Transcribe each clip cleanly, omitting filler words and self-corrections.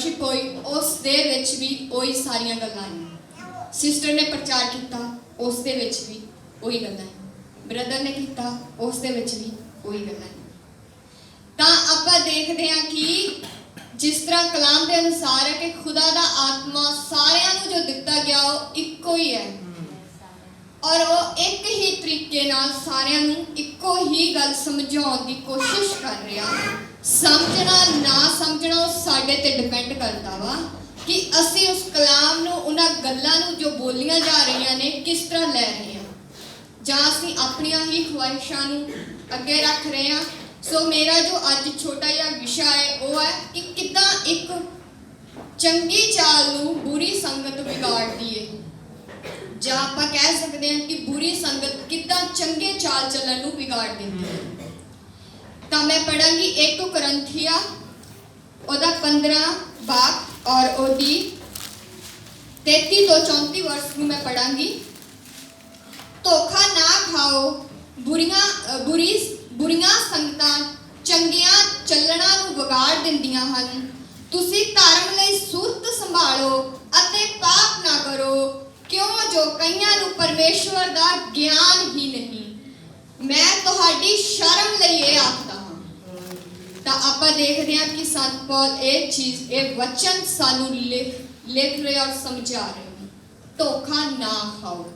Worship ਹੋਈ ਉਸ ਦੇ ਵਿੱਚ ਵੀ ਉਹੀ ਸਾਰੀਆਂ ਗੱਲਾਂ ਨੇ। ਸਿਸਟਰ ਨੇ ਪ੍ਰਚਾਰ ਕੀਤਾ, ਉਸ ਦੇ ਵਿੱਚ ਵੀ ਉਹੀ ਗੱਲਾਂ ਨੇ। ਬ੍ਰਦਰ ਨੇ ਕੀਤਾ, ਉਸ ਦੇ ਵਿੱਚ ਵੀ ਉਹੀ ਗੱਲਾਂ ਨੇ। ਤਾਂ ਆਪਾਂ ਦੇਖਦੇ ਹਾਂ ਕਿ ਜਿਸ ਤਰ੍ਹਾਂ ਕਲਾਮ ਦੇ ਅਨੁਸਾਰ ਹੈ ਕਿ ਖੁਦਾ ਦਾ ਆਤਮਾ ਸਾਰਿਆਂ ਨੂੰ ਜੋ ਦਿੱਤਾ ਗਿਆ ਉਹ ਇੱਕੋ ਹੀ ਹੈ, ਔਰ ਉਹ ਇੱਕ ਹੀ ਤਰੀਕੇ ਨਾਲ ਸਾਰਿਆਂ ਨੂੰ ਇੱਕੋ ਹੀ ਗੱਲ ਸਮਝਾਉਣ ਦੀ ਕੋਸ਼ਿਸ਼ ਕਰ ਰਿਹਾ। ਸਮਝਣਾ ਨਾ ਸਮਝਣਾ ਉਹ ਸਾਡੇ ਤੇ ਡਿਪੈਂਡ ਕਰਦਾ ਵਾ ਕਿ ਅਸੀਂ ਉਸ ਕਲਾਮ ਨੂੰ, ਉਹਨਾਂ ਗੱਲਾਂ ਨੂੰ ਜੋ ਬੋਲੀਆਂ ਜਾ ਰਹੀਆਂ ਨੇ, ਕਿਸ ਤਰ੍ਹਾਂ ਲੈ ਰਹੇ ਹਾਂ, ਜਾਂ ਅਸੀਂ ਆਪਣੀਆਂ ਹੀ ਖਵਾਇਸ਼ਾਂ ਨੂੰ ਅੱਗੇ ਰੱਖ ਰਹੇ ਹਾਂ। ਸੋ ਮੇਰਾ ਜੋ ਅੱਜ ਛੋਟਾ ਜਿਹਾ ਵਿਸ਼ਾ ਹੈ ਉਹ ਹੈ ਕਿ ਕਿੱਦਾਂ ਇੱਕ ਚੰਗੀ ਚਾਲ ਨੂੰ ਬੁਰੀ ਸੰਗਤ ਵਿਗਾੜਦੀ ਹੈ, ਜਾਂ ਆਪਾਂ ਕਹਿ ਸਕਦੇ ਹਾਂ ਕਿ ਬੁਰੀ ਸੰਗਤ ਕਿੱਦਾਂ ਚੰਗੇ ਚਾਲ ਚੱਲਣ ਨੂੰ ਵਿਗਾੜ ਦਿੰਦੀ ਹੈ। ਤਾਂ ਮੈਂ ਪੜਾਂਗੀ 1 ਕੁਰਿੰਥੀਆਂ ਉਹਦਾ 15 ਬਾਬ ਔਰ ਉਹਦੀ 33 ਤੋਂ 34 ਵਰਸ ਨੂੰ ਮੈਂ ਪੜਾਂਗੀ। ਧੋਖਾ ਨਾ ਖਾਓ, ਬੁਰੀਆਂ ਸੰਗਤਾਂ ਚੰਗੀਆਂ ਚੱਲਣਾ ਨੂੰ ਵਿਗਾੜ ਦਿੰਦੀਆਂ ਹਨ। ਤੁਸੀਂ ਧਰਮ ਲਈ ਸੁਰਤ ਸੰਭਾਲੋ ਅਤੇ ਪਾਪ ਨਾ ਕਰੋ, ਕਿਉਂ ਜੋ ਕਈਆਂ ਨੂੰ ਪਰਮੇਸ਼ਵਰ ਦਾ ਗਿਆਨ ਹੀ ਨਹੀਂ। ਮੈਂ ਤੁਹਾਡੀ ਸ਼ਰਮ ਲਈ ਇਹ ਆਖਦਾ ਹਾਂ। ਤਾਂ ਆਪਾਂ ਦੇਖਦੇ ਹਾਂ ਕਿ ਸੰਤ ਪੌਲ ਇਹ ਵਚਨ ਸਾਨੂੰ ਲਿਖ ਰਹੇ ਔਰ ਸਮਝਾ ਰਹੇ ਨੇ, ਧੋਖਾ ਨਾ ਖਾਓ।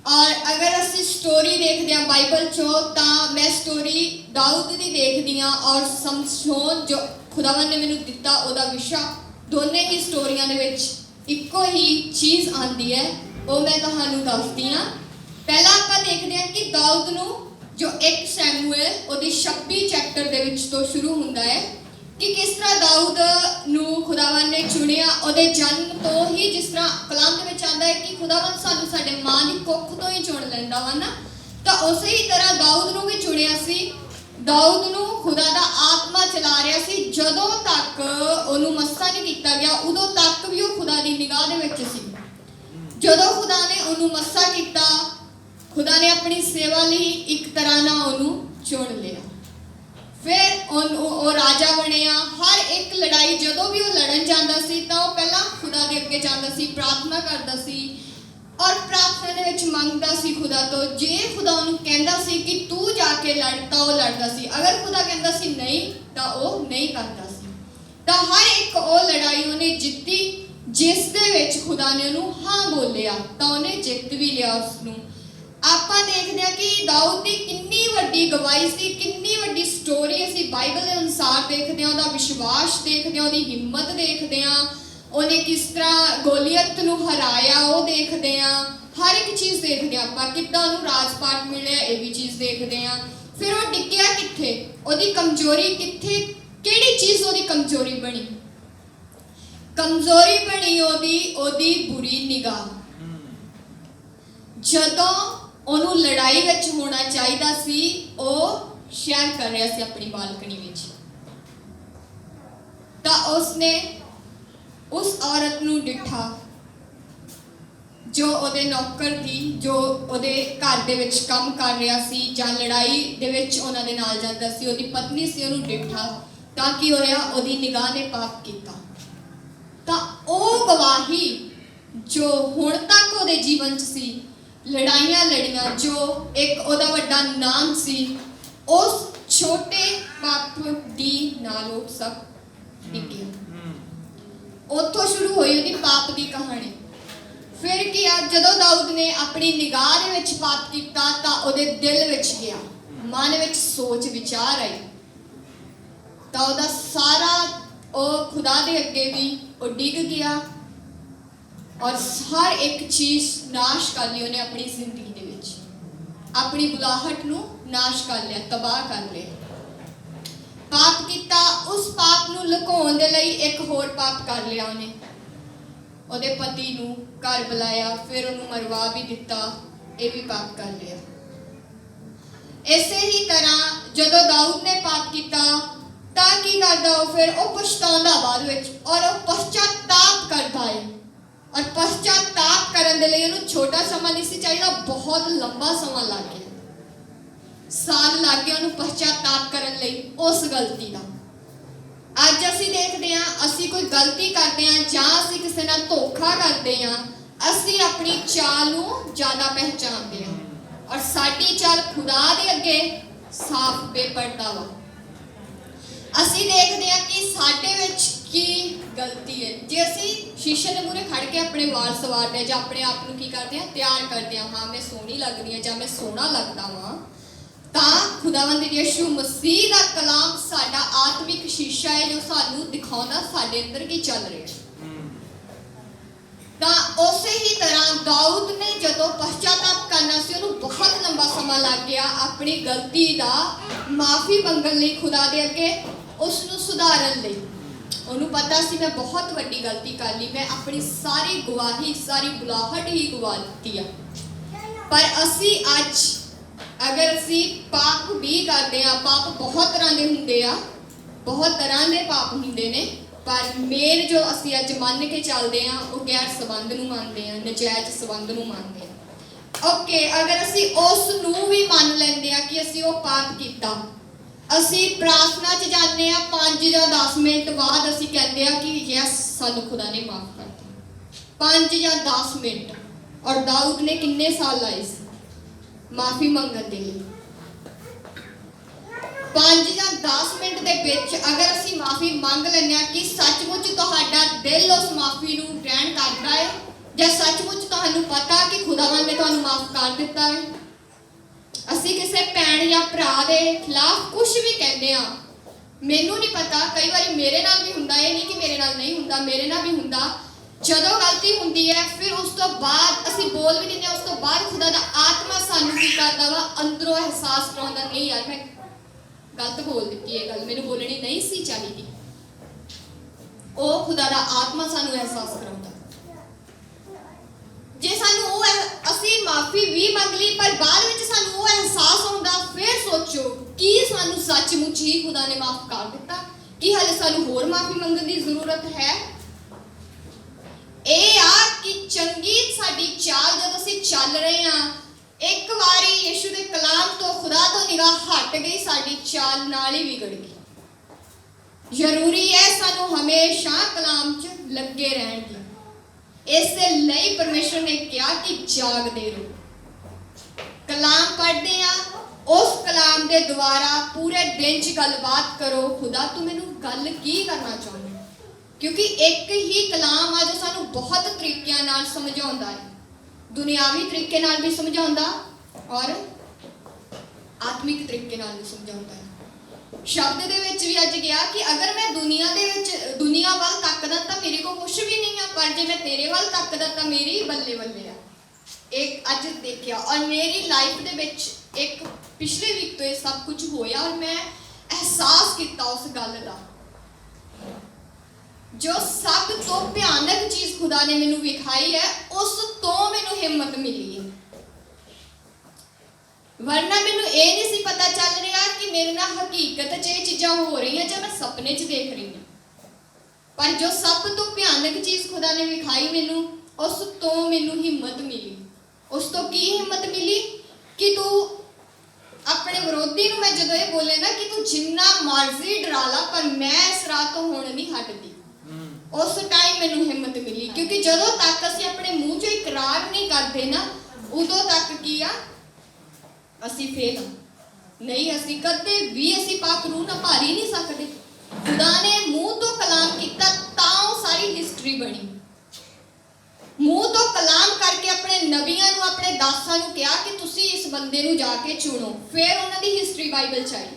ਔਰ ਅਗਰ ਅਸੀਂ ਸਟੋਰੀ ਦੇਖਦੇ ਹਾਂ ਬਾਈਬਲ ਚੋਂ, ਤਾਂ ਮੈਂ ਸਟੋਰੀ ਦਾਊਦ ਦੀ ਦੇਖਦੀ ਹਾਂ ਔਰ ਸਮਸੋਨ ਜੋ ਖੁਦਾਵੰਦ ਨੇ ਮੈਨੂੰ ਦਿੱਤਾ ਉਹਦਾ ਵਿਸ਼ਾ, ਦੋਨੇ ਹੀ ਸਟੋਰੀਆਂ ਦੇ ਵਿੱਚ ਇੱਕੋ ਹੀ ਚੀਜ਼ ਆਉਂਦੀ ਹੈ, ਉਹ ਮੈਂ ਤੁਹਾਨੂੰ ਦੱਸਦੀ ਹਾਂ। ਪਹਿਲਾਂ ਆਪਾਂ ਦੇਖਦੇ ਹਾਂ ਕਿ ਦਾਊਦ ਨੂੰ ਜੋ 1 ਸੈਮੂਅਲ ਉਹਦੀ 26 ਚੈਪਟਰ ਦੇ ਵਿੱਚ ਤੋਂ ਸ਼ੁਰੂ ਹੁੰਦਾ ਹੈ ਕਿ ਕਿਸ ਤਰ੍ਹਾਂ ਦਾਊਦ ਨੂੰ ਖੁਦਾਵੰਦ ਨੇ ਚੁਣਿਆ। ਉਹਦੇ ਜਨਮ ਤੋਂ ਹੀ, ਜਿਸ ਤਰ੍ਹਾਂ ਕਲਾਮ ਦੇ ਵਿੱਚ ਆਉਂਦਾ ਹੈ ਕਿ ਖੁਦਾਵੰਦ ਸਾਨੂੰ ਸਾਡੇ ਮਾਂ ਦੀ ਕੁੱਖ ਤੋਂ ਹੀ ਚੁਣ ਲੈਂਦਾ ਵਾ ਨਾ, ਤਾਂ ਉਸੇ ਹੀ ਤਰ੍ਹਾਂ ਦਾਊਦ ਨੂੰ ਵੀ ਚੁਣਿਆ ਸੀ। ਦਾਊਦ ਨੂੰ ਖੁਦਾ ਦਾ ਆਤਮਾ ਚਲਾ ਰਿਹਾ ਸੀ। ਜਦੋਂ ਤੱਕ ਉਹਨੂੰ ਮੱਸਾ ਨਹੀਂ ਕੀਤਾ ਗਿਆ, ਉਦੋਂ ਤੱਕ ਵੀ ਉਹ ਖੁਦਾ ਦੀ ਨਿਗਾਹ ਦੇ ਵਿੱਚ ਸੀ। ਜਦੋਂ ਖੁਦਾ ਨੇ ਉਹਨੂੰ ਮੱਸਾ ਕੀਤਾ, ਖੁਦਾ ਨੇ ਆਪਣੀ ਸੇਵਾ ਲਈ ਇੱਕ ਤਰ੍ਹਾਂ ਨਾਲ ਉਹਨੂੰ ਚੁਣ ਲਿਆ। ਫਿਰ ਉਹ ਰਾਜਾ ਬਣਿਆ। ਹਰ ਇੱਕ ਲੜਾਈ ਜਦੋਂ ਵੀ ਉਹ ਲੜਨ ਜਾਂਦਾ ਸੀ ਤਾਂ ਉਹ ਪਹਿਲਾਂ ਖੁਦਾ ਦੇ ਅੱਗੇ ਜਾਂਦਾ ਸੀ, ਪ੍ਰਾਰਥਨਾ ਕਰਦਾ ਸੀ ਔਰ ਪ੍ਰਾਰਥਨਾ ਦੇ ਵਿੱਚ ਮੰਗਦਾ ਸੀ ਖੁਦਾ ਤੋਂ। ਜੇ ਖੁਦਾ ਉਹਨੂੰ ਕਹਿੰਦਾ ਸੀ ਕਿ ਤੂੰ ਜਾ ਕੇ ਲੜ, ਤਾਂ ਉਹ ਲੜਦਾ ਸੀ। ਅਗਰ ਖੁਦਾ ਕਹਿੰਦਾ ਸੀ ਨਹੀਂ, ਤਾਂ ਉਹ ਨਹੀਂ ਕਰਦਾ ਸੀ। ਤਾਂ ਹਰ ਇੱਕ ਉਹ ਲੜਾਈ ਉਹਨੇ ਜਿੱਤੀ ਜਿਸ ਦੇ ਵਿੱਚ ਖੁਦਾ ਨੇ ਉਹਨੂੰ ਹਾਂ ਬੋਲਿਆ, ਤਾਂ ਉਹਨੇ ਜਿੱਤ ਵੀ ਲਿਆ ਉਸਨੂੰ। ਆਪਾਂ ਦੇਖਦੇ ਹਾਂ ਕਿ ਦਾਊਦ ਦੀ ਕਿੰਨੀ ਵੱਡੀ ਗਵਾਹੀ ਸੀ, ਕਿੰਨੀ ਵੱਡੀ ਸਟੋਰੀ ਅਸੀਂ ਬਾਈਬਲ ਦੇ ਅਨੁਸਾਰ ਦੇਖਦੇ ਹਾਂ। ਉਹਦਾ ਵਿਸ਼ਵਾਸ ਦੇਖਦੇ ਹਾਂ, ਉਹਦੀ ਹਿੰਮਤ ਦੇਖਦੇ ਹਾਂ, ਉਹਨੇ ਕਿਸ ਤਰ੍ਹਾਂ ਗੋਲੀਅਤ ਨੂੰ ਹਰਾਇਆ ਉਹ ਦੇਖਦੇ ਹਾਂ। ਹਰ ਇੱਕ ਚੀਜ਼ ਦੇਖਦੇ ਹਾਂ ਆਪਾਂ, ਕਿੱਦਾਂ ਉਹਨੂੰ ਰਾਜਪਾਟ ਮਿਲਿਆ ਇਹ ਵੀ ਚੀਜ਼ ਦੇਖਦੇ ਹਾਂ। ਫਿਰ ਉਹ ਡਿੱਗਿਆ ਕਿੱਥੇ, ਉਹਦੀ ਕਮਜ਼ੋਰੀ ਕਿੱਥੇ, ਕਿਹੜੀ ਚੀਜ਼ ਉਹਦੀ ਕਮਜ਼ੋਰੀ ਬਣੀ? ਕਮਜ਼ੋਰੀ ਬਣੀ ਉਹਦੀ ਬੁਰੀ ਨਿਗਾਹ। ਜਦੋਂ ਉਹਨੂੰ ਲੜਾਈ ਵਿੱਚ ਹੋਣਾ ਚਾਹੀਦਾ ਸੀ, ਉਹ ਸ਼ੇਅਰ ਕਰ ਰਿਹਾ ਸੀ ਆਪਣੀ ਬਾਲਕਨੀ ਵਿੱਚ, ਤਾਂ ਉਸਨੇ ਉਸ ਔਰਤ ਨੂੰ ਡਿੱਠਾ ਜੋ ਉਹਦੇ ਨੌਕਰ ਦੀ, ਜੋ ਉਹਦੇ ਘਰ ਦੇ ਵਿੱਚ ਕੰਮ ਕਰ ਰਿਹਾ ਸੀ ਜਾਂ ਲੜਾਈ ਦੇ ਵਿੱਚ ਉਹਨਾਂ ਦੇ ਨਾਲ ਜਾਂਦਾ ਸੀ, ਉਹਦੀ ਪਤਨੀ ਸੀ। ਉਹਨੂੰ ਡਿੱਠਾ ਤਾਂ ਕੀ ਹੋਇਆ? ਉਹਦੀ ਨਿਗਾਹ ਨੇ ਪਾਪ ਕੀਤਾ। ਤਾਂ ਉਹ ਗਵਾਹੀ ਜੋ ਹੁਣ ਤੱਕ ਉਹਦੇ ਜੀਵਨ 'ਚ ਸੀ, ਲੜਾਈਆਂ ਲੜੀਆਂ, ਜੋ ਇੱਕ ਉਹਦਾ ਵੱਡਾ ਨਾਮ ਸੀ, ਉਸ ਛੋਟੇ ਪਾਪ ਦੀ ਨਾਲ ਉਹ ਸਭ ਡਿੱਗਿਆ। ਉੱਥੋਂ ਸ਼ੁਰੂ ਹੋਈ ਉਹਦੀ ਪਾਪ ਦੀ ਕਹਾਣੀ। ਫਿਰ ਕੀ ਆ, ਜਦੋਂ ਦਾਊਦ ਨੇ ਆਪਣੀ ਨਿਗਾਹ ਦੇ ਵਿੱਚ ਪਾਪ ਕੀਤਾ ਤਾਂ ਉਹਦੇ ਦਿਲ ਵਿੱਚ ਗਿਆ, ਮਨ ਵਿੱਚ ਸੋਚ ਵਿਚਾਰ ਆਈ, ਤਾਂ ਉਹਦਾ ਸਾਰਾ ਉਹ ਖੁਦਾ ਦੇ ਅੱਗੇ ਵੀ ਉਹ ਡਿੱਗ ਗਿਆ ਔਰ ਹਰ ਇੱਕ ਚੀਜ਼ ਨਾਸ਼ ਕਰ ਲਈ ਉਹਨੇ ਆਪਣੀ ਜ਼ਿੰਦਗੀ ਦੇ ਵਿੱਚ। ਆਪਣੀ ਬੁਲਾਹਟ ਨੂੰ ਨਾਸ਼ ਕਰ ਲਿਆ, ਤਬਾਹ ਕਰ ਲਿਆ। ਪਾਪ ਕੀਤਾ। ਉਸ ਪਾਪ ਨੂੰ ਲੁਕਾਉਣ ਦੇ ਲਈ ਇੱਕ ਹੋਰ ਪਾਪ ਕਰ ਲਿਆ ਉਹਨੇ। ਉਹਦੇ ਪਤੀ ਨੂੰ ਘਰ ਬੁਲਾਇਆ, ਫਿਰ ਉਹਨੂੰ ਮਰਵਾ ਵੀ ਦਿੱਤਾ, ਇਹ ਵੀ ਪਾਪ ਕਰ ਲਿਆ। ਇਸੇ ਹੀ ਤਰ੍ਹਾਂ ਜਦੋਂ ਦਾਊਦ ਨੇ ਪਾਪ ਕੀਤਾ ਤਾਂ ਕੀ ਕਰਦਾ ਉਹ? ਫਿਰ ਉਹ ਪਛਤਾਉਂਦਾ ਬਾਅਦ ਵਿੱਚ, ਔਰ ਉਹ ਪਛਤਾਤਾਪ ਕਰਦਾ ਹੈ। ਔਰ ਪਛਤਾਤਾਪ ਕਰਨ ਦੇ ਲਈ ਉਹਨੂੰ ਛੋਟਾ ਸਮਾਂ ਨਹੀਂ ਸੀ ਚਾਹੀਦਾ, ਬਹੁਤ ਲੰਬਾ ਸਮਾਂ ਲੱਗ ਗਿਆ, ਸਾਲ ਲੱਗ ਗਏ ਉਹਨੂੰ ਪਛਤਾਤਾਪ ਕਰਨ ਲਈ ਉਸ ਗਲਤੀ ਦਾ। ਅੱਜ ਅਸੀਂ ਦੇਖਦੇ ਹਾਂ ਅਸੀਂ ਕੋਈ ਗਲਤੀ ਕਰਦੇ ਹਾਂ ਜਾਂ ਅਸੀਂ ਕਿਸੇ ਨਾਲ ਧੋਖਾ ਕਰਦੇ ਹਾਂ, ਅਸੀਂ ਆਪਣੀ ਚਾਲ ਨੂੰ ਜ਼ਿਆਦਾ ਪਹਿਚਾਨਦੇ ਹਾਂ ਔਰ ਸਾਡੀ ਚਾਲ ਖੁਦਾ ਦੇ ਅੱਗੇ ਸਾਫ਼ ਬੇਪਰਦਾ ਵਾ। ਅਸੀਂ ਦੇਖਦੇ ਹਾਂ ਕਿ ਸਾਡੇ ਵਿੱਚ ਕੀ ਗਲਤੀ ਹੈ। ਜੇ ਅਸੀਂ ਸ਼ੀਸ਼ੇ ਦੇ ਮੂਹਰੇ ਖੜ ਕੇ ਆਪਣੇ ਵਾਲ ਸਵਾਰਦੇ ਹਾਂ ਜਾਂ ਆਪਣੇ ਆਪ ਨੂੰ ਕੀ ਕਰਦੇ ਹਾਂ, ਤਿਆਰ ਕਰਦੇ ਹਾਂ, ਹਾਂ ਮੈਂ ਸੋਹਣੀ ਲੱਗਦੀ ਹਾਂ ਜਾਂ ਮੈਂ ਸੋਹਣਾ ਲੱਗਦਾ ਵਾਂ, ਤਾਂ ਖੁਦਾਵੰਦ ਯਿਸੂ ਮਸੀਹ ਦਾ ਕਲਾਮ ਸਾਡਾ ਆਤਮਿਕ ਸ਼ੀਸ਼ਾ ਹੈ ਜੋ ਸਾਨੂੰ ਦਿਖਾਉਂਦਾ ਸਾਡੇ ਅੰਦਰ ਕੀ ਚੱਲ ਰਿਹਾ ਹੈ। ਤਾਂ ਉਸੇ ਹੀ ਤਰ੍ਹਾਂ ਦਾਊਦ ਨੇ ਜਦੋਂ ਪਛਤਾਤਾਪ ਕਰਨਾ ਸੀ, ਉਹਨੂੰ ਬਹੁਤ ਲੰਬਾ ਸਮਾਂ ਲੱਗ ਗਿਆ ਆਪਣੀ ਗਲਤੀ ਦਾ ਮਾਫੀ ਮੰਗਣ ਲਈ ਖੁਦਾ ਦੇ ਅੱਗੇ, ਉਸ ਨੂੰ ਸੁਧਾਰਨ ਲਈ। ਉਹਨੂੰ ਪਤਾ ਸੀ ਮੈਂ ਬਹੁਤ ਵੱਡੀ ਗਲਤੀ ਕਰ ਲਈ, ਮੈਂ ਆਪਣੀ ਸਾਰੀ ਗਵਾਹੀ, ਸਾਰੀ ਬੁਲਾਹਟ ਹੀ ਗਵਾ ਦਿੱਤੀ ਆ। ਪਰ ਅਸੀਂ ਅੱਜ ਅਗਰ ਅਸੀਂ ਪਾਪ ਵੀ ਕਰਦੇ ਆ, ਪਾਪ ਬਹੁਤ ਤਰ੍ਹਾਂ ਦੇ ਹੁੰਦੇ ਆ, ਬਹੁਤ ਤਰ੍ਹਾਂ ਦੇ ਪਾਪ ਹੁੰਦੇ ਨੇ, ਪਰ ਮੇਨ ਜੋ ਅਸੀਂ ਅੱਜ ਮੰਨ ਕੇ ਚੱਲਦੇ ਆ ਉਹ ਗੈਰ ਸੰਬੰਧ ਨੂੰ ਮੰਨਦੇ ਆ, ਨਜਾਇਜ਼ ਸੰਬੰਧ ਨੂੰ ਮੰਨਦੇ ਆ। ਓਕੇ, ਅਗਰ ਅਸੀਂ ਉਸ ਨੂੰ ਵੀ ਮੰਨ ਲੈਂਦੇ ਆ ਕਿ ਅਸੀਂ ਉਹ ਪਾਪ ਕੀਤਾ, ਅਸੀਂ ਪ੍ਰਾਰਥਨਾ 'ਚ ਜਾਂਦੇ ਆ 5 ਜਾਂ 10 ਮਿੰਟ ਬਾਅਦ ਅਸੀਂ ਕਹਿੰਦੇ ਆ ਕਿ ਯੈਸ ਸਾਨੂੰ ਖੁਦਾ ਨੇ ਮਾਫ ਕਰਤਾ। 5 ਜਾਂ 10 ਮਿੰਟ। ਔਰ ਦਾਊਦ ਨੇ ਕਿੰਨੇ ਸਾਲ ਲਾਏ ਸੀ ਮਾਫੀ ਮੰਗਣ ਦੇ ਲਈ? 5 ਜਾਂ 10 ਮਿੰਟ ਦੇ ਵਿੱਚ ਅਗਰ ਅਸੀਂ ਮਾਫੀ ਮੰਗ ਲੈਂਦੇ ਆ ਕਿ ਸੱਚਮੁੱਚ ਤੁਹਾਡਾ ਦਿਲ ਉਸ ਮਾਫੀ ਨੂੰ ਗ੍ਰਹਿਣ ਕਰਦਾ ਹੈ ਜਾਂ ਸੱਚਮੁੱਚ ਤੁਹਾਨੂੰ ਪਤਾ ਕਿ ਖੁਦਾਵੰਦ ਨੇ ਤੁਹਾਨੂੰ ਮਾਫ ਕਰ ਦਿੱਤਾ ਹੈ। ਅਸੀਂ ਕਿਸੇ ਭੈਣ ਜਾਂ ਭਰਾ ਦੇ ਖਿਲਾਫ ਕੁਝ ਵੀ ਕਹਿੰਦੇ ਆ, ਮੈਨੂੰ ਨਹੀਂ ਪਤਾ, ਕਈ ਵਾਰੀ ਮੇਰੇ ਨਾਲ ਵੀ ਹੁੰਦਾ, ਇਹ ਨਹੀਂ ਕਿ ਮੇਰੇ ਨਾਲ ਨਹੀਂ ਹੁੰਦਾ, ਮੇਰੇ ਨਾਲ ਵੀ ਹੁੰਦਾ। ਜਦੋਂ ਗਲਤੀ ਹੁੰਦੀ ਹੈ ਫਿਰ ਉਸ ਤੋਂ ਬਾਅਦ ਅਸੀਂ ਬੋਲ ਵੀ ਦਿੰਦੇ ਹਾਂ, ਉਸ ਤੋਂ ਬਾਅਦ ਖੁਦਾ ਦਾ ਆਤਮਾ ਸਾਨੂੰ ਕੀ ਕਰਦਾ ਵਾ, ਅੰਦਰੋਂ ਅਹਿਸਾਸ ਕਰਾਉਂਦਾ, ਨਹੀਂ ਯਾਰ ਮੈਂ ਗਲਤ ਬੋਲ ਦਿੱਤੀ, ਇਹ ਗੱਲ ਮੈਨੂੰ ਬੋਲਣੀ ਨਹੀਂ ਸੀ ਚਾਹੀਦੀ। ਉਹ ਖੁਦਾ ਦਾ ਆਤਮਾ ਸਾਨੂੰ ਅਹਿਸਾਸ ਕਰਾਉਂਦਾ। ਜੇ ਸਾਨੂੰ ਉਹ ਅਸੀਂ ਮਾਫੀ ਵੀ ਮੰਗ ਲਈ ਪਰ ਬਾਅਦ ਵਿੱਚ ਸਾਨੂੰ ਉਹ ਅਹਿਸਾਸ ਹੁੰਦਾ, ਫਿਰ ਸੋਚੋ ਕਿ ਸਾਨੂੰ ਸੱਚਮੁੱਚ ਹੀ ਖੁਦਾ ਨੇ ਮਾਫ ਕਰ ਦਿੱਤਾ ਕਿ ਹਾਲੇ ਸਾਨੂੰ ਹੋਰ ਮਾਫੀ ਮੰਗਣ ਦੀ ਜ਼ਰੂਰਤ ਹੈ। ਇਹ ਆ ਕਿ ਚੰਗੀ ਸਾਡੀ ਚਾਲ ਜਦੋਂ ਅਸੀਂ ਚੱਲ ਰਹੇ ਹਾਂ, ਇੱਕ ਵਾਰੀ ਯਿਸੂ ਦੇ ਕਲਾਮ ਤੋਂ, ਖੁਦਾ ਤੋਂ ਨਿਗਾਹ ਹਟ ਗਈ, ਸਾਡੀ ਚਾਲ ਨਾਲ ਹੀ ਵਿਗੜ ਗਈ। ਜ਼ਰੂਰੀ ਹੈ ਸਾਨੂੰ ਹਮੇਸ਼ਾ ਕਲਾਮ 'ਚ ਲੱਗੇ ਰਹਿਣ ਦੀ। ਇਸੇ ਲਈ ਪਰਮੇਸ਼ਰ ਨੇ ਕਿਹਾ ਕਿ ਜਾਗਦੇ ਰਹੋ। ਕਲਾਮ ਪੜ੍ਹਦੇ ਆ, ਉਸ ਕਲਾਮ ਦੇ ਦੁਆਰਾ ਪੂਰੇ ਦਿਨ 'ਚ ਗੱਲਬਾਤ ਕਰੋ, ਖੁਦਾ ਤੂੰ ਮੈਨੂੰ ਗੱਲ ਕੀ ਕਰਨਾ ਚਾਹੁੰਦਾ? ਕਿਉਂਕਿ ਇੱਕ ਹੀ ਕਲਾਮ ਆ ਜੋ ਸਾਨੂੰ ਬਹੁਤ ਤਰੀਕਿਆਂ ਨਾਲ ਸਮਝਾਉਂਦਾ ਹੈ, ਦੁਨਿਆਵੀ ਤਰੀਕੇ ਨਾਲ ਵੀ ਸਮਝਾਉਂਦਾ ਔਰ ਆਤਮਿਕ ਤਰੀਕੇ ਨਾਲ ਵੀ ਸਮਝਾਉਂਦਾ ਹੈ। ਸ਼ਬਦ ਦੇ ਵਿੱਚ ਵੀ ਅੱਜ ਗਿਆ ਕਿ ਅਗਰ ਮੈਂ ਦੁਨੀਆ ਵੱਲ ਤੱਕਦਾ ਤਾਂ ਮੇਰੇ ਕੋਲ ਕੁਝ ਵੀ ਨਹੀਂ ਆ, ਪਰ ਜੇ ਮੈਂ ਤੇਰੇ ਵੱਲ ਤੱਕਦਾ ਤਾਂ ਮੇਰੀ ਬੱਲੇ ਬੱਲੇ ਆ। ਇੱਕ ਅੱਜ ਦੇਖਿਆ ਔਰ ਮੇਰੀ ਲਾਈਫ ਦੇ ਵਿੱਚ ਇੱਕ ਪਿਛਲੇ ਵੀਕ ਤੋਂ ਇਹ ਸਭ ਕੁਝ ਹੋਇਆ ਔਰ ਮੈਂ ਅਹਿਸਾਸ ਕੀਤਾ ਉਸ ਗੱਲ ਦਾ। ਜੋ ਸਭ ਤੋਂ ਭਿਆਨਕ ਚੀਜ਼ ਖੁਦਾ ਨੇ ਮੈਨੂੰ ਵਿਖਾਈ ਹੈ, ਉਸ ਤੋਂ ਮੈਨੂੰ ਹਿੰਮਤ ਮਿਲੀ ਹੈ। ਵਰਨਾ ਮੈਨੂੰ ਇਹ ਨਹੀਂ ਸੀ ਪਤਾ ਚੱਲ ਰਿਹਾ ਕਿ ਮੇਰੇ ਨਾਲ ਹਕੀਕਤ 'ਚ ਇਹ ਚੀਜ਼ਾਂ ਹੋ ਰਹੀਆਂ ਜਾਂ ਮੈਂ ਸੁਪਨੇ 'ਚ ਦੇਖ ਰਹੀ ਹਾਂ। ਪਰ ਜੋ ਸਭ ਤੋਂ ਭਿਆਨਕ ਚੀਜ਼ ਖੁਦਾ ਨੇ ਵਿਖਾਈ ਮੈਨੂੰ, ਉਸ ਤੋਂ ਮੈਨੂੰ ਹਿੰਮਤ ਮਿਲੀ। ਉਸ ਤੋਂ ਕੀ ਹਿੰਮਤ ਮਿਲੀ ਕਿ ਤੂੰ ਆਪਣੇ ਵਿਰੋਧੀ ਨੂੰ, ਮੈਂ ਜਦੋਂ ਇਹ ਬੋਲੇ ਨਾ ਕਿ ਤੂੰ ਜਿੰਨਾ ਮਰਜ਼ੀ ਡਰਾ ਲਾ ਪਰ ਮੈਂ ਇਸ ਰਾਹ ਤੋਂ ਹੁਣ ਨਹੀਂ ਹਟਦੀ, ਉਸ ਟਾਈਮ ਮੈਨੂੰ ਹਿੰਮਤ ਮਿਲੀ। ਕਿਉਂਕਿ ਜਦੋਂ ਤੱਕ ਅਸੀਂ ਆਪਣੇ ਮੂੰਹ 'ਚੋਂ ਇਕਰਾਰ ਨਹੀਂ ਕਰਦੇ ਨਾ, ਉਦੋਂ ਤੱਕ ਕੀ ਆ, ਅਸੀਂ ਫੇਲ ਨਹੀਂ, ਅਸੀਂ ਕਦੇ ਵੀ ਅਸੀਂ ਪਾਕ ਰੂਹ ਨਾਲ ਭਰ ਹੀ ਨਹੀਂ ਸਕਦੇ। ਖੁਦਾ ਨੇ ਮੂੰਹ ਤੋਂ ਕਲਾਮ ਕੀਤਾ ਤਾਂ ਉਹ ਸਾਰੀ ਹਿਸਟਰੀ ਬਣੀ। ਮੂੰਹ ਤੋਂ ਕਲਾਮ ਕਰਕੇ ਆਪਣੇ ਨਬੀਆਂ ਨੂੰ, ਆਪਣੇ ਦਾਸਾਂ ਨੂੰ ਕਿਹਾ ਕਿ ਤੁਸੀਂ ਇਸ ਬੰਦੇ ਨੂੰ ਜਾ ਕੇ ਚੁਣੋ, ਫਿਰ ਉਹਨਾਂ ਦੀ ਹਿਸਟਰੀ ਬਾਈਬਲ 'ਚ ਆਈ।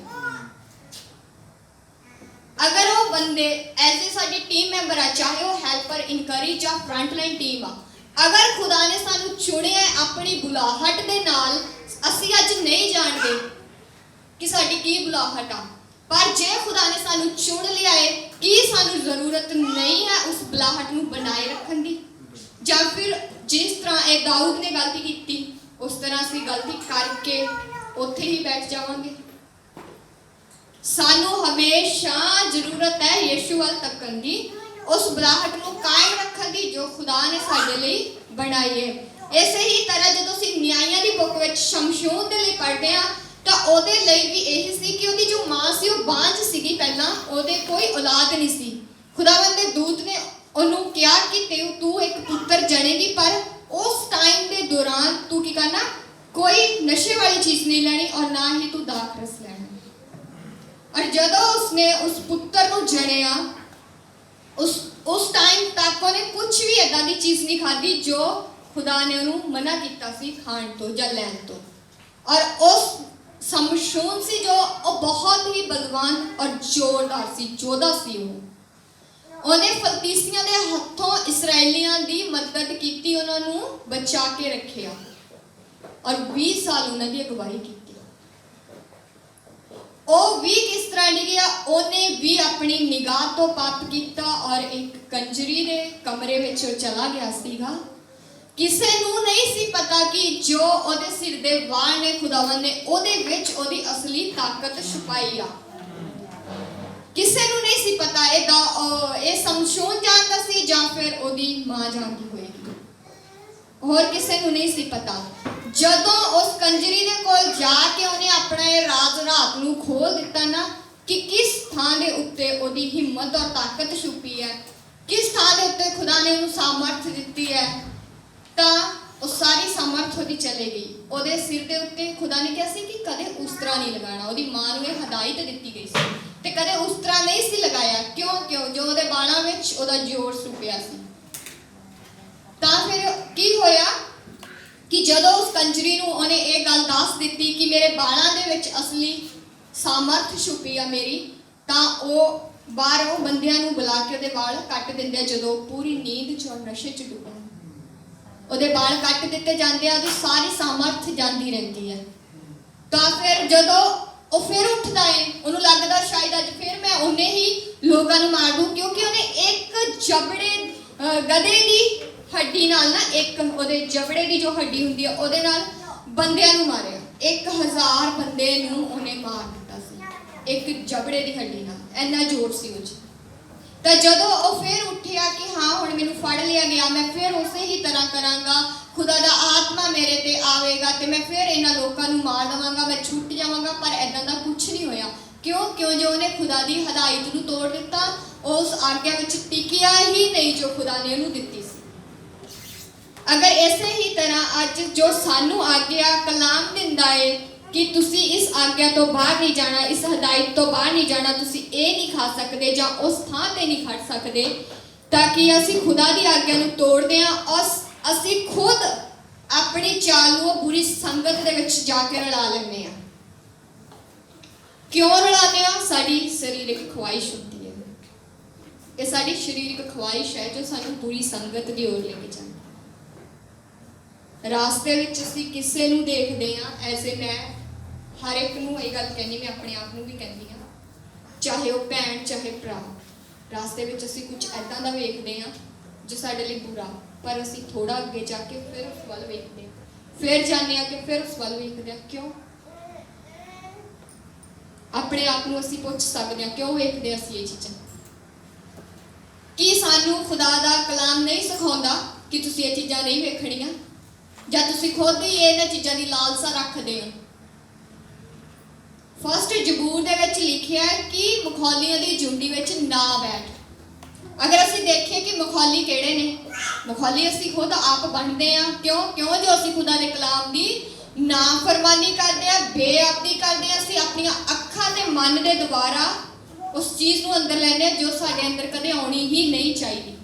ਅਗਰ ਉਹ ਬੰਦੇ ਐਜ਼ ਸਾਡੀ ਟੀਮ ਮੈਂਬਰ ਆ, ਚਾਹੇ ਉਹ ਹੈਲਪਰ, ਇਨਕਰੇਜ ਜਾਂ ਫਰੰਟਲਾਈਨ ਟੀਮ ਆ, ਅਗਰ ਖੁਦਾ ਨੇ ਸਾਨੂੰ ਚੁਣਿਆ ਆਪਣੀ ਬੁਲਾਹਟ ਦੇ ਨਾਲ, ਅਸੀਂ ਅੱਜ ਨਹੀਂ ਜਾਣਦੇ ਕਿ ਸਾਡੀ ਕੀ ਬੁਲਾਹਟ ਆ, ਪਰ ਜੇ ਖੁਦਾ ਨੇ ਸਾਨੂੰ ਚੁਣ ਲਿਆ ਹੈ ਕਿ ਸਾਨੂੰ ਜ਼ਰੂਰਤ ਨਹੀਂ ਹੈ ਉਸ ਬੁਲਾਹਟ ਨੂੰ ਬਣਾਏ ਰੱਖਣ ਦੀ, ਜਾਂ ਫਿਰ ਜਿਸ ਤਰ੍ਹਾਂ ਇਹ ਦਾਊਦ ਨੇ ਗਲਤੀ ਕੀਤੀ ਉਸ ਤਰ੍ਹਾਂ ਅਸੀਂ ਗਲਤੀ ਕਰਕੇ ਉੱਥੇ ਹੀ ਬੈਠ ਜਾਵਾਂਗੇ। ਸਾਨੂੰ ਹਮੇਸ਼ਾ ਜ਼ਰੂਰਤ ਹੈ ਯਿਸੂ ਵੱਲ ਤੱਕਣ ਦੀ, ਉਸ ਬੁਲਾਹਟ ਨੂੰ ਕਾਇਮ ਰੱਖਣ ਦੀ ਜੋ ਖੁਦਾ ਨੇ ਸਾਡੇ ਲਈ ਬਣਾਈ ਹੈ। ਇਸੇ ਹੀ ਤਰ੍ਹਾਂ ਜਦੋਂ ਅਸੀਂ ਨਿਆਂਇਆਂ ਦੀ ਬੁੱਕ ਵਿੱਚ ਸ਼ਮਸ਼ੂਨ ਦੇ ਲਈ ਪੜ੍ਹਦੇ ਹਾਂ ਤਾਂ ਉਹਦੇ ਲਈ ਵੀ ਇਹ ਸੀ ਕਿ ਉਹਦੀ ਜੋ ਮਾਂ ਸੀ ਉਹ ਬਾਂਝ ਸੀਗੀ ਪਹਿਲਾਂ, ਉਹਦੇ ਕੋਈ ਔਲਾਦ ਨਹੀਂ ਸੀ। ਖੁਦਾਵੰਦ ਦੇ ਦੂਤ ਨੇ ਉਹਨੂੰ ਕਿਹਾ ਕਿ ਤੂੰ ਇੱਕ ਪੁੱਤਰ ਜਣੇਗੀ, ਪਰ ਉਸ ਟਾਈਮ ਦੇ ਦੌਰਾਨ ਤੂੰ ਕੀ ਕਰਨਾ, ਕੋਈ ਨਸ਼ੇ ਵਾਲੀ ਚੀਜ਼ ਨਹੀਂ ਲੈਣੀ ਔਰ ਨਾ ਹੀ ਤੂੰ ਦਾਖਰਸ ਲੈਣਾ। ਔਰ ਜਦੋਂ ਉਸਨੇ ਉਸ ਪੁੱਤਰ ਨੂੰ ਜਣਿਆ, ਉਸ ਟਾਈਮ ਤੱਕ ਉਹਨੇ ਕੁਝ ਵੀ ਏਦਾਂ ਦੀ ਚੀਜ਼ ਨਹੀਂ ਖਾਧੀ ਜੋ ਖੁਦਾ ਨੇ ਉਹਨੂੰ ਮਨਾ ਕੀਤਾ ਸੀ ਖਾਣ ਤੋਂ ਜਾਂ ਲੈਣ ਤੋਂ। ਔਰ ਉਸ ਸਮਸ਼ੋਨ ਸੀ ਜੋ ਉਹ ਬਹੁਤ ਹੀ ਬਲਵਾਨ ਔਰ ਜ਼ੋਰਦਾਰ ਸੀ, ਯੋਧਾ ਸੀ। ਉਹਨੇ ਫਲਸਤੀਨੀਆਂ ਦੇ ਹੱਥੋਂ ਇਸਰਾਏਲੀਆਂ ਦੀ ਮਦਦ ਕੀਤੀ, ਉਹਨਾਂ ਨੂੰ ਬਚਾ ਕੇ ਰੱਖਿਆ ਔਰ 20 ਸਾਲ ਉਹਨਾਂ ਦੀ ਅਗਵਾਈ ਕੀਤੀ। ਉਹ ਵੀ ਕਿਸ ਤਰ੍ਹਾਂ ਨਹੀਂ ਗਿਆ, ਉਹਨੇ ਵੀ ਆਪਣੀ ਨਿਗਾਹ ਤੋਂ ਪਾਪ ਕੀਤਾ ਔਰ ਇੱਕ ਕੰਜਰੀ ਦੇ ਕਮਰੇ ਵਿੱਚ ਚਲਾ ਗਿਆ ਸੀਗਾ। ਕਿਸੇ ਨੂੰ ਨਹੀਂ ਸੀ ਪਤਾ ਕਿ ਜੋ ਉਹਦੇ ਸਿਰ ਦੇ ਵਾਲ ਨੇ, ਖੁਦਾਵੰਦ ਨੇ ਉਹਦੇ ਵਿੱਚ ਉਹਦੀ ਅਸਲੀ ਤਾਕਤ ਛੁਪਾਈ ਆ। ਕਿਸੇ ਨੂੰ ਨਹੀਂ ਸੀ ਪਤਾ ਇਹ ਸਮਸ਼ੋਨ ਜਾਣਦਾ ਸੀ ਜਾਂ ਫਿਰ ਉਹਦੀ ਮਾਂ ਜਾਣਦੀ ਹੋਏਗੀ, ਹੋਰ ਕਿਸੇ ਨੂੰ ਨਹੀਂ ਸੀ ਪਤਾ। ਜਦੋਂ ਉਸ ਕੰਜਰੀ ਦੇ ਕੋਲ ਜਾ ਕੇ ਉਹਨੇ ਆਪਣਾ ਇਹ ਰਾਜ਼ ਰਾਤ ਨੂੰ ਖੋਲ ਦਿੱਤਾ ਨਾ ਕਿ ਕਿਸ ਥਾਂ ਦੇ ਉੱਤੇ ਉਹਦੀ ਹਿੰਮਤ ਔਰ ਤਾਕਤ ਛੁਪੀ ਹੈ, ਕਿਸ ਥਾਂ ਦੇ ਉੱਤੇ ਖੁਦਾ ਨੇ ਉਹਨੂੰ ਸਾਮਰਥ ਦਿੱਤੀ ਹੈ, ਤਾਂ ਉਹ ਸਾਰੀ ਸਾਮਰਥ ਉਹਦੀ ਚਲੇ ਗਈ। ਉਹਦੇ ਸਿਰ ਦੇ ਉੱਤੇ ਖੁਦਾ ਨੇ ਕਿਹਾ ਸੀ ਕਿ ਕਦੇ ਉਸਤਰਾ ਨਹੀਂ ਲਗਾਉਣਾ। ਉਹਦੀ ਮਾਂ ਨੂੰ ਇਹ ਹਦਾਇਤ ਦਿੱਤੀ ਗਈ ਸੀ ਤੇ ਕਦੇ ਉਸਤਰਾ ਨਹੀਂ ਸੀ ਲਗਾਇਆ। ਕਿਉਂ? ਜੋ ਉਹਦੇ ਬਾਲਾਂ ਵਿੱਚ ਉਹਦਾ ਜ਼ੋਰ ਛੁਪਿਆ ਸੀ। ਤਾਂ ਫਿਰ ਕੀ ਹੋਇਆ ਕਿ ਜਦੋਂ ਉਸ ਕੰਜਰੀ ਨੂੰ ਉਹਨੇ ਇਹ ਗੱਲ ਦੱਸ ਦਿੱਤੀ ਕਿ ਮੇਰੇ ਬਾਲਾਂ ਦੇ ਵਿੱਚ ਅਸਲੀ ਸਾਮਰਥ ਛੁਪੀ ਆ ਮੇਰੀ, ਤਾਂ ਉਹ ਬਾਹਰੋਂ ਬੰਦਿਆਂ ਨੂੰ ਬੁਲਾ ਕੇ ਉਹਦੇ ਵਾਲ ਕੱਟ ਦਿੰਦੇ। ਜਦੋਂ ਪੂਰੀ ਨੀਂਦ ਚ ਔਰ ਨਸ਼ੇ ਚ ਡੁੱਬਾ ਉਹਦੇ ਵਾਲ ਕੱਟ ਦਿੱਤੇ ਜਾਂਦੇ ਆ, ਉਹਦੀ ਸਾਰੀ ਸਾਮਰਥ ਜਾਂਦੀ ਰਹਿੰਦੀ ਹੈ। ਤਾਂ ਫਿਰ ਜਦੋਂ ਉਹ ਫਿਰ ਉੱਠਦਾ ਹੈ, ਉਹਨੂੰ ਲੱਗਦਾ ਸ਼ਾਇਦ ਅੱਜ ਫਿਰ ਮੈਂ ਉਹਨੇ ਹੀ ਲੋਕਾਂ ਨੂੰ ਮਾਰ ਦੂੰ, ਕਿਉਂਕਿ ਉਹਨੇ ਇੱਕ ਗਧੇ ਦੀ ਹੱਡੀ ਨਾਲ ਨਾ, ਇੱਕ ਉਹਦੇ ਜਬੜੇ ਦੀ ਜੋ ਹੱਡੀ ਹੁੰਦੀ ਹੈ ਉਹਦੇ ਨਾਲ ਬੰਦਿਆਂ ਨੂੰ ਮਾਰਿਆ। 1000 ਬੰਦੇ ਨੂੰ ਉਹਨੇ ਮਾਰ ਦਿੱਤਾ ਸੀ ਇੱਕ ਜਬੜੇ ਦੀ ਹੱਡੀ ਨਾਲ, ਇੰਨਾ ਜ਼ੋਰ ਸੀ ਉਹ 'ਚ। ਤਾਂ ਜਦੋਂ ਉਹ ਫਿਰ ਉੱਠਿਆ ਕਿ ਹਾਂ ਹੁਣ ਮੈਨੂੰ ਫੜ ਲਿਆ ਗਿਆ, ਮੈਂ ਫਿਰ ਉਸੇ ਹੀ ਤਰ੍ਹਾਂ ਕਰਾਂਗਾ, ਖੁਦਾ ਦਾ ਆਤਮਾ ਮੇਰੇ ਤੇ ਆਵੇਗਾ ਤੇ ਮੈਂ ਫਿਰ ਇਹਨਾਂ ਲੋਕਾਂ ਨੂੰ ਮਾਰ ਦੇਵਾਂਗਾ, ਮੈਂ ਛੁੱਟ ਜਾਵਾਂਗਾ। ਪਰ ਏਦਾਂ ਦਾ ਕੁਝ ਨਹੀਂ ਹੋਇਆ। ਕਿਉਂ ਜੋ ਉਹਨੇ ਖੁਦਾ ਦੀ ਹਦਾਇਤ ਨੂੰ ਤੋੜ ਦਿੱਤਾ, ਉਸ ਆਗਿਆ ਵਿੱਚ ਟਿਕਿਆ ਹੀ ਨਹੀਂ ਜੋ ਖੁਦਾ ਨੇ ਉਹਨੂੰ ਦਿੱਤੀ ਸੀ। ਅਗਰ ਇਸੇ ਹੀ ਤਰ੍ਹਾਂ ਅੱਜ ਜੋ ਸਾਨੂੰ ਆਗਿਆ ਕਲਾਮ ਦਿੰਦਾ ਹੈ ਕਿ ਤੁਸੀਂ ਇਸ ਆਗਿਆ ਤੋਂ ਬਾਹਰ ਨਹੀਂ ਜਾਣਾ, ਇਸ ਹਦਾਇਤ ਤੋਂ ਬਾਹਰ ਨਹੀਂ ਜਾਣਾ, ਤੁਸੀਂ ਇਹ ਨਹੀਂ ਖਾ ਸਕਦੇ ਜਾਂ ਉਸ ਥਾਂ ਤੇ ਨਹੀਂ ਖੜ ਸਕਦੇ, ਤਾਂ ਕਿ ਅਸੀਂ ਖੁਦਾ ਦੀ ਆਗਿਆ ਨੂੰ ਤੋੜਦੇ ਹਾਂ ਔਰ ਅਸੀਂ ਖੁਦ ਆਪਣੀ ਚਾਲ ਨੂੰ ਬੁਰੀ ਸੰਗਤ ਦੇ ਵਿੱਚ ਜਾ ਕੇ ਰਲਾ ਲੈਂਦੇ ਹਾਂ। ਕਿਉਂ ਰਲਾਉਂਦੇ ਹਾਂ? ਸਾਡੀ ਸਰੀਰਕ ਖਵਾਇਸ਼ ਹੁੰਦੀ ਹੈ। ਇਹ ਸਾਡੀ ਸਰੀਰਕ ਖਵਾਇਸ਼ ਹੈ ਜੋ ਸਾਨੂੰ ਬੁਰੀ ਸੰਗਤ ਦੀ ओर ਲੈ ਕੇ ਜਾਂਦੀ ਹੈ। ਰਾਸਤੇ ਵਿੱਚ ਅਸੀਂ ਕਿਸੇ ਨੂੰ ਦੇਖਦੇ ਹਾਂ, ਐਸੇ ਮੈਂ ਹਰ ਇੱਕ ਨੂੰ ਇਹ ਗੱਲ ਕਹਿੰਦੀ, ਮੈਂ ਆਪਣੇ ਆਪ ਨੂੰ ਵੀ ਕਹਿੰਦੀ ਹਾਂ, ਚਾਹੇ ਉਹ ਭੈਣ ਚਾਹੇ ਭਰਾ, ਰਾਸਤੇ ਵਿੱਚ ਅਸੀਂ ਕੁਝ ਐਦਾਂ ਦਾ ਵੇਖਦੇ ਹਾਂ ਜੋ ਸਾਡੇ ਲਈ ਬੁਰਾ, ਪਰ ਅਸੀਂ ਥੋੜਾ ਅੱਗੇ ਜਾ ਕੇ ਫਿਰ ਉਸ ਵੱਲ ਵੇਖਦੇ ਹਾਂ, ਫਿਰ ਜਾਂਦੇ ਹਾਂ ਕਿ ਫਿਰ ਉਸ ਵੱਲ ਵੇਖਦੇ ਹਾਂ। ਕਿਉਂ? ਆਪਣੇ ਆਪ ਨੂੰ ਅਸੀਂ ਪੁੱਛ ਸਕਦੇ ਹਾਂ ਕਿਉਂ ਵੇਖਦੇ ਹਾਂ ਅਸੀਂ ਇਹ ਚੀਜ਼ਾਂ? ਕੀ ਸਾਨੂੰ ਖੁਦਾ ਦਾ ਕਲਾਮ ਨਹੀਂ ਸਿਖਾਉਂਦਾ ਕਿ ਤੁਸੀਂ ਇਹ ਚੀਜ਼ਾਂ ਨਹੀਂ ਵੇਖਣੀਆਂ, ਜਾਂ ਤੁਸੀਂ ਖੁਦ ਹੀ ਇਹਨਾਂ ਚੀਜ਼ਾਂ ਦੀ ਲਾਲਸਾ ਰੱਖਦੇ ਹੋ? ਫਸਟ ਜ਼ਬੂਰ ਦੇ ਵਿੱਚ ਲਿਖਿਆ ਕਿ ਮਖੌਲੀਆਂ ਦੀ ਝੁੰਡੀ ਵਿੱਚ ਨਾ ਬੈਠ। ਅਗਰ ਅਸੀਂ ਦੇਖੀਏ ਕਿ ਮਖੌਲੀ ਕਿਹੜੇ ਨੇ, ਮਖੌਲੀ ਅਸੀਂ ਖੁਦ ਆਪ ਬਣਦੇ ਹਾਂ। ਕਿਉਂ ਜੋ ਅਸੀਂ ਖੁਦਾ ਦੇ ਕਲਾਮ ਦੀ ਨਾਫਰਮਾਨੀ ਕਰਦੇ ਹਾਂ, ਬੇਅਦਬੀ ਕਰਦੇ ਹਾਂ, ਅਸੀਂ ਆਪਣੀਆਂ ਅੱਖਾਂ ਤੇ ਮਨ ਦੇ ਦੁਆਰਾ ਉਸ ਚੀਜ਼ ਨੂੰ ਅੰਦਰ ਲੈਂਦੇ ਹਾਂ ਜੋ ਸਾਡੇ ਅੰਦਰ ਕਦੇ ਆਉਣੀ ਹੀ ਨਹੀਂ ਚਾਹੀਦੀ,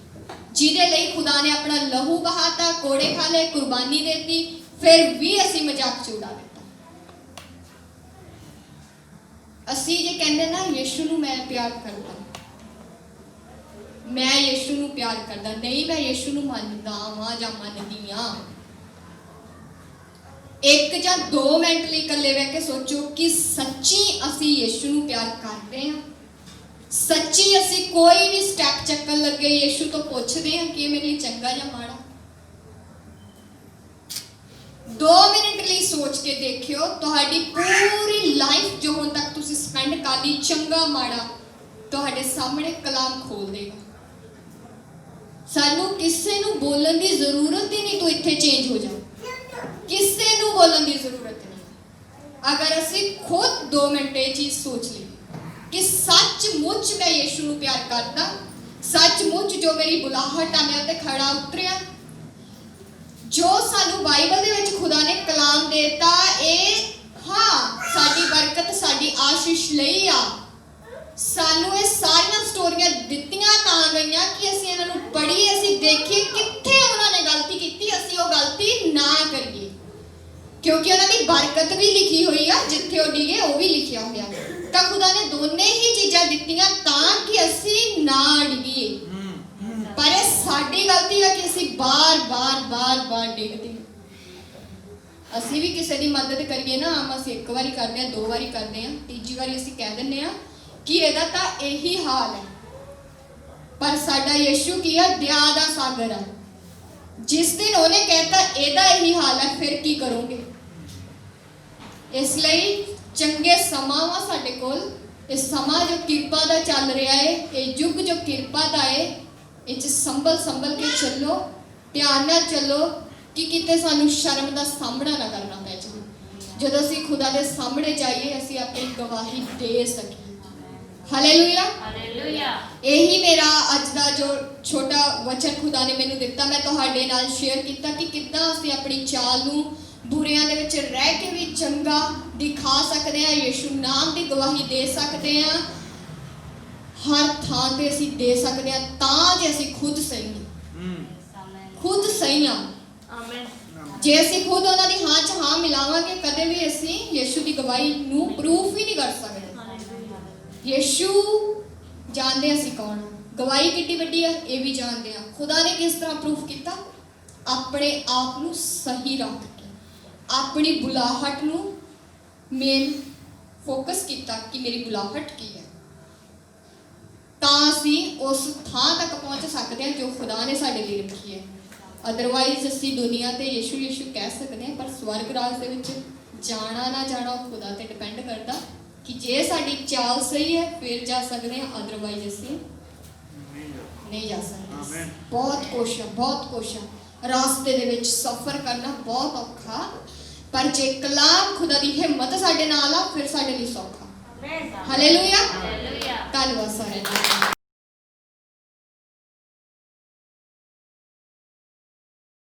ਜਿਹਦੇ ਲਈ ਖੁਦਾ ਨੇ ਆਪਣਾ ਲਹੂ ਬਹਾਤਾ, ਕੋੜੇ ਖਾ ਲਏ, ਕੁਰਬਾਨੀ ਦੇਤੀ, ਫਿਰ ਵੀ ਅਸੀਂ ਮਜ਼ਾਕ ਚ ਉਡਾ ਦਿੱਤਾ। ਅਸੀਂ ਜੇ ਕਹਿੰਦੇ ਨਾ ਯਿਸੂ ਨੂੰ ਮੈਂ ਪਿਆਰ ਕਰਦਾ, ਮੈਂ ਯਿਸੂ ਨੂੰ ਪਿਆਰ ਕਰਦਾ, ਨਹੀਂ ਮੈਂ ਯਿਸੂ ਨੂੰ ਮੰਨਦਾ ਵਾਂ ਜਾਂ ਮੰਨਦੀ ਹਾਂ। 1 ਜਾਂ 2 ਮਿੰਟ ਲਈ ਇਕੱਲੇ ਬਹਿ ਕੇ ਸੋਚੋ ਕਿ ਸੱਚੀ ਅਸੀਂ ਯਿਸੂ ਨੂੰ ਪਿਆਰ ਕਰਦੇ ਹਾਂ, ਸੱਚੀ ਅਸੀਂ ਕੋਈ ਵੀ ਸਟੈਪ ਚੱਕਣ ਲੱਗੇ ਯਿਸੂ ਤੋਂ ਪੁੱਛਦੇ ਹਾਂ ਕਿ ਇਹ ਮੇਰੇ ਲਈ ਚੰਗਾ ਜਾਂ ਮਾੜਾ? 2 ਮਿੰਟ ਲਈ ਸੋਚ ਕੇ ਦੇਖਿਓ, ਤੁਹਾਡੀ ਪੂਰੀ ਲਾਈਫ ਜੋ ਹੁਣ ਤੱਕ ਤੁਸੀਂ ਸਪੈਂਡ ਕਰ ਲਈ, ਚੰਗਾ ਮਾੜਾ ਤੁਹਾਡੇ ਸਾਹਮਣੇ ਕਲਾਮ ਖੋਲ ਦੇਗਾ। ਸਾਨੂੰ ਕਿਸੇ ਨੂੰ ਬੋਲਣ ਦੀ ਜ਼ਰੂਰਤ ਹੀ ਨਹੀਂ, ਤੂੰ ਇੱਥੇ ਚੇਂਜ ਹੋ ਜਾ, ਕਿਸੇ ਨੂੰ ਬੋਲਣ ਦੀ ਜ਼ਰੂਰਤ ਨਹੀਂ। ਅਗਰ ਅਸੀਂ ਖੁਦ 2 ਮਿੰਟ ਇਹ ਚੀਜ਼ ਸੋਚ ਲਈਏ ਕਿ ਸੱਚਮੁੱਚ ਮੈਂ ਯਿਸੂ ਨੂੰ ਪਿਆਰ ਕਰਦਾ, ਸੱਚਮੁੱਚ ਜੋ ਮੇਰੀ ਬੁਲਾਹਟ ਆ ਮੈਂ ਉੱਤੇ ਖੜਾ ਉਤਰਿਆ, ਜੋ ਸਾਨੂੰ ਬਾਈਬਲ ਦੇ ਵਿੱਚ ਖੁਦਾ ਨੇ ਕਲਾਮ ਦੇਤਾ, ਇਹ ਹਾਂ ਸਾਡੀ ਬਰਕਤ, ਸਾਡੀ ਆਸ਼ੀਸ਼ ਲਈ ਆ। ਸਾਨੂੰ ਇਹ ਸਾਰੀਆਂ ਸਟੋਰੀਆਂ ਦਿੱਤੀਆਂ ਤਾਂ ਗਈਆਂ ਕਿ ਅਸੀਂ ਇਹਨਾਂ ਨੂੰ ਪੜ੍ਹੀਏ, ਅਸੀਂ ਦੇਖੀਏ ਕਿੱਥੇ ਉਹਨਾਂ ਨੇ ਗਲਤੀ ਕੀਤੀ, ਅਸੀਂ ਉਹ ਗਲਤੀ ਨਾ ਕਰੀਏ, ਕਿਉਂਕਿ ਉਹਨਾਂ ਦੀ ਬਰਕਤ ਵੀ ਲਿਖੀ ਹੋਈ ਆ, ਜਿੱਥੇ ਉਹ ਡਿਗੇ ਉਹ ਵੀ ਲਿਖਿਆ ਹੋਇਆ। ਤਾਂ ਖੁਦਾ ਨੇ ਦੋਨੇ ਹੀ ਚੀਜ਼ਾਂ ਦਿੱਤੀਆਂ ਤਾਂ ਕਿ ਅਸੀਂ ਨਾ ਡਿਗੀਏ, ਪਰ ਇਹ ਸਾਡੀ ਗਲਤੀ ਹੈ ਕਿ ਅਸੀਂ ਬਾਰ-ਬਾਰ ਡਿੱਗਦੇ ਹਾਂ। ਅਸੀਂ ਵੀ ਕਿਸੇ ਦੀ ਮਦਦ ਕਰੀਏ ਨਾ, ਆਮ ਅਸੀਂ 1 ਵਾਰੀ ਕਰਦੇ ਹਾਂ, 2 ਵਾਰੀ ਕਰਦੇ ਹਾਂ, ਤੀਜੀ ਵਾਰੀ ਅਸੀਂ ਕਹਿ ਦਿੰਦੇ ਹਾਂ ਕਿ ਇਹਦਾ ਤਾਂ ਇਹੀ ਹਾਲ ਹੈ। ਪਰ ਸਾਡਾ ਯਿਸੂ ਕੀ ਆ? ਦਇਆ ਦਾ ਸਾਗਰ ਹੈ। ਜਿਸ ਦਿਨ ਉਹਨੇ ਕਹਿਤਾ ਇਹਦਾ ਇਹੀ ਹਾਲ ਹੈ, ਫਿਰ ਕੀ ਕਰੋਗੇ? ਇਸ ਲਈ ਚੰਗੇ ਸਮਾਂ ਵਾ ਸਾਡੇ ਕੋਲ, ਇਹ ਸਮਾਂ ਜੋ ਕਿਰਪਾ ਦਾ ਚੱਲ ਰਿਹਾ ਹੈ, ਇਹ ਯੁੱਗ ਜੋ ਕਿਰਪਾ ਦਾ ਹੈ, ਇਹ 'ਚ ਸੰਭਲ ਕੇ ਚੱਲੋ, ਧਿਆਨ ਨਾਲ ਚੱਲੋ ਕਿ ਕਿਤੇ ਸਾਨੂੰ ਸ਼ਰਮ ਦਾ ਸਾਹਮਣਾ ਨਾ ਕਰਨਾ ਪੈ ਜਾਵੇ। ਜਦੋਂ ਅਸੀਂ ਖੁਦਾ ਦੇ ਸਾਹਮਣੇ ਜਾਈਏ, ਅਸੀਂ ਆਪਣੀ ਗਵਾਹੀ ਦੇ ਸਕੀਏ। Hallelujah, hallelujah. ਇਹੀ ਮੇਰਾ ਅੱਜ ਦਾ ਜੋ ਛੋਟਾ ਵਚਨ ਖੁਦਾ ਨੇ ਮੈਨੂੰ ਦਿੱਤਾ, ਮੈਂ ਤੁਹਾਡੇ ਨਾਲ ਸ਼ੇਅਰ ਕੀਤਾ ਕਿ ਕਿੱਦਾਂ ਅਸੀਂ ਆਪਣੀ ਚਾਲ ਨੂੰ ਬੁਰਿਆਂ ਦੇ ਵਿੱਚ ਰਹਿ ਕੇ ਵੀ ਚੰਗਾ ਦਿਖਾ ਸਕਦੇ ਹਾਂ, ਯਿਸੂ ਨਾਮ ਦੀ ਗਵਾਹੀ ਦੇ ਸਕਦੇ ਹਾਂ, ਹਰ ਥਾਂ ਤੇ ਅਸੀਂ ਦੇ ਸਕਦੇ ਹਾਂ, ਤਾਂ ਜੇ ਅਸੀਂ ਖੁਦ ਸਹੀ ਹਾਂ, ਖੁਦ ਸਹੀ ਹਾਂ। ਜੇ ਅਸੀਂ ਖੁਦ ਉਹਨਾਂ ਦੀ ਹਾਂ 'ਚ ਹਾਂ ਮਿਲਾਵਾਂਗੇ, ਕਦੇ ਵੀ ਅਸੀਂ ਯਿਸੂ ਦੀ ਗਵਾਹੀ ਨੂੰ ਪ੍ਰੂਫ ਹੀ ਨਹੀਂ ਕਰ ਸਕਦੇ। ਯਿਸੂ ਜਾਣਦੇ ਅਸੀਂ ਕੌਣ, ਗਵਾਹੀ ਕਿੰਨੀ ਵੱਡੀ ਹੈ ਇਹ ਵੀ ਜਾਣਦੇ ਹਾਂ। ਖੁਦਾ ਨੇ ਕਿਸ ਤਰ੍ਹਾਂ ਪ੍ਰੂਫ ਕੀਤਾ? ਆਪਣੇ ਆਪ ਨੂੰ ਸਹੀ ਰੱਖ ਕੇ, ਆਪਣੀ ਬੁਲਾਹਟ ਨੂੰ ਮੇਨ ਫੋਕਸ ਕੀਤਾ ਕਿ ਮੇਰੀ ਬੁਲਾਹਟ ਕੀ ਹੈ, ਤਾਂ ਅਸੀਂ ਉਸ ਥਾਂ ਤੱਕ ਪਹੁੰਚ ਸਕਦੇ ਹਾਂ ਜੋ ਖੁਦਾ ਨੇ ਸਾਡੇ ਲਈ ਰੱਖੀ ਹੈ। ਅਦਰਵਾਈਜ਼ ਅਸੀਂ ਦੁਨੀਆ ਤੇ ਯਿਸੂ ਕਹਿ ਸਕਦੇ ਹਾਂ, ਪਰ ਸਵਰਗ ਰਾਜ ਦੇ ਵਿੱਚ ਜਾਣਾ ਨਾ ਜਾਣਾ ਉਹ ਖੁਦਾ ਤੇ ਡਿਪੈਂਡ ਕਰਦਾ ਕਿ ਜੇ ਸਾਡੀ ਚਾਲ ਸਹੀ ਹੈ ਫਿਰ ਜਾ ਸਕਦੇ ਹਾਂ, ਅਦਰਵਾਈਜ਼ ਅਸੀਂ ਨਹੀਂ ਜਾ ਸਕਦੇ। ਬਹੁਤ ਕੋਸ਼ਿਸ਼ ਰਾਸਤੇ ਦੇ ਵਿੱਚ ਸਫ਼ਰ ਕਰਨਾ ਬਹੁਤ ਔਖਾ, ਪਰ ਜੇ ਕਲਾਮ ਖੁਦਾ ਦੀ ਹਿੰਮਤ ਸਾਡੇ ਨਾਲ ਆ ਫਿਰ ਸਾਡੇ ਲਈ ਸੌਖਾ। ਹਾਲੇਲੂਇਆ, ਧੰਨਵਾਦ ਸਾਰਿਆਂ ਦਾ।